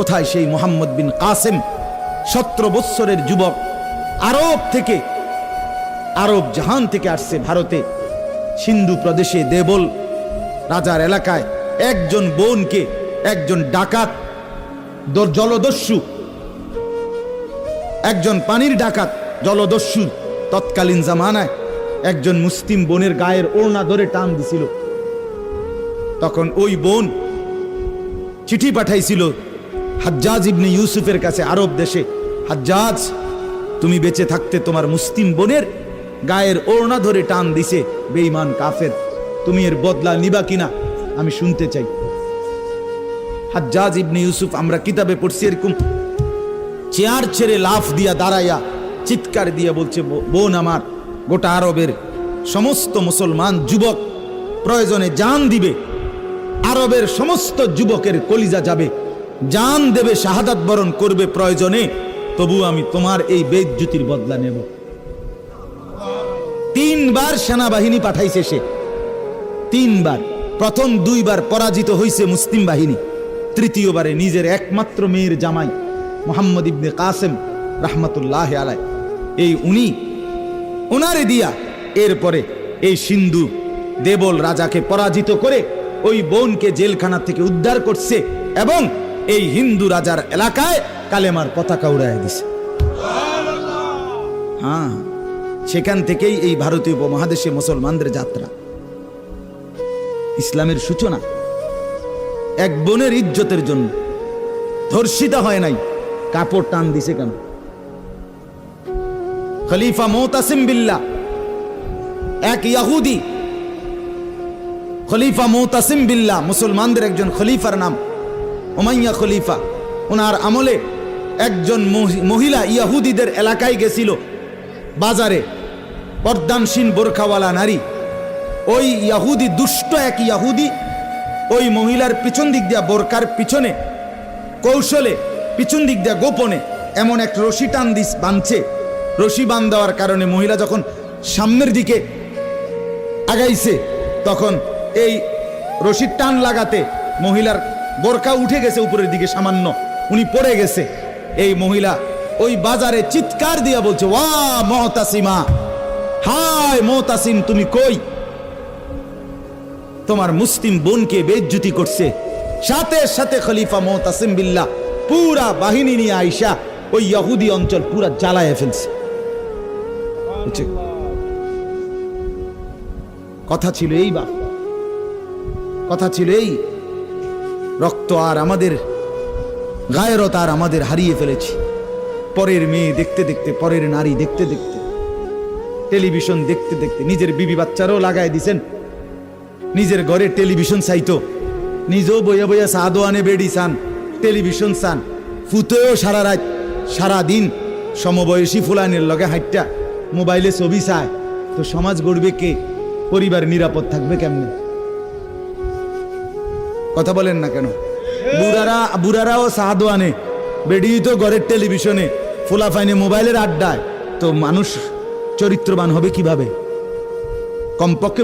কোথায় সেই মুহাম্মদ বিন কাসেম 17 বৎসরের যুবক, আরব জাহান থেকে আসছে ভারতে, সিন্ধু প্রদেশে দেবল রাজার এলাকায় একজন বোনকে একজন ডাকাত জলদস্যু, একজন পানির ডাকাত জলদস্যু তৎকালীন জামানায় একজন মুসলিম বোনের গায়ের ওড়না ধরে টান দিছিল। তখন ওই বোন চিঠি পাঠাইছিল হাজ্জাজ ইবনে ইউসুফের কাছে আরব দেশে, হাজ্জাজ তুমি বেঁচে থাকতে তোমার মুসলিম বোনের গায়ের ওড়না ধরে টান দিছে বেঈমান কাফের, তুমি এর বদলা নিবা কিনা আমি শুনতে চাই। হাজ্জাজ ইবনে ইউসুফ আমরা কিতাবে পড়ছি এরকম চেয়ার ছেড়ে লাফ দিয়া দাঁড়াইয়া চিৎকার দিয়া বলছে, বোন আমার, গোটা আরবের সমস্ত মুসলমান যুবক প্রয়োজনে জান দিবে, আরবের সমস্ত যুবকের কলিজা যাবে, জান দেবে, শাহাদাত বরণ করবে প্রয়োজনে, তবু আমি তোমার এই বেইজ্জতির বদলা নেব। 3 বার সেনাবাহিনী পাঠাইছে সে, 3 বার, প্রথম 2 বার পরাজিত হয়েছে মুসলিম বাহিনী, তৃতীয়বারে নিজের একমাত্র মেয়ের জামাই মুহাম্মদ ইবনে কাসেম রাহমাতুল্লাহ আলাইহি এই উনারে দিয়া এরপরে এই সিন্ধু দেবল রাজাকে পরাজিত করে ওই বোনকে জেলখানা থেকে উদ্ধার করছে এবং এই হিন্দু রাজার এলাকায় কালেমার পতাকা উড়াইয়া দিছে। হ্যাঁ, সেখান থেকেই এই ভারতীয় উপমহাদেশে মুসলমানদের যাত্রা, ইসলামের সূচনা। এক বোনের ইজ্জতের জন্য ধর্ষিতা হয় নাই, কাপড় টান দিছে কেন? খলিফা মুতাসিম বিল্লাহ, এক ইহুদি খলিফা মুতাসিম বিল্লাহ, মুসলমানদের একজন খলিফার নাম উমাইয়া খলিফা, ওনার আমলে একজন মহিলা ইহুদিদের এলাকায় গেছিল বাজারে, পর্দানসীন বোরখাওয়ালা নারী, ওই ইহুদি দুষ্ট এক ইহুদি ওই মহিলার পিছন দিক দিয়া বোরকার পিছনে কৌশলে পিছন দিক দিয়া গোপনে এমন এক রশি টান দিস বাঁধছে। রশি বাঁধ দেওয়ার কারণে মহিলা যখন সামনের দিকে আগাইছে তখন এই রশির টান লাগাতে মহিলার বোরকা উঠে গেছে উপরের দিকে সামান্য, উনি পড়ে গেছে। এই মহিলা ওই বাজারে চিৎকার দিয়া বলছে, ওয়া মুতাসিমা, হায় মুতাসিম তুমি কই? তোমার মুসলিম বোনকে বেইজ্জতি করছে। সাথে সাথে খলিফা মুতাসিম বিল্লাহ পুরা বাহিনী নিয়ে আইসা ওই ইহুদি অঞ্চল পুরা জ্বালায় ফেলছে। কথা ছিল এই, বাপ কথা ছিল এই, রক্ত আর আমাদের গায়রত আর আমাদের হারিয়ে ফেলেছি। পরের মেয়ে দেখতে দেখতে, পরের নারী দেখতে দেখতে, টেলিভিশন দেখতে দেখতে, নিজের বিবি বাচ্চারও লাগাই দিছেন, নিজের ঘরে টেলিভিশন চাইতো, নিজেও বইয়া বইয়া চা দোয়ানে বেড়ি চান, টেলিভিশন চান, ফুতেও সারা রাত সারা দিন সমবয়সী ফুলানের লগে হাইটটা মোবাইলে ছবি চায়, তো সমাজ গড়বে কে? পরিবার নিরাপদ থাকবে কেমনে? কথা বলেন না কেন? বুড়ারাও চা দোয়ানে, বেড়ি তো ঘরের টেলিভিশনে, ফুলাফাইনে মোবাইলের আড্ডায়, তো মানুষ চরিত্রবান হবে কিভাবে? কমপক্ষে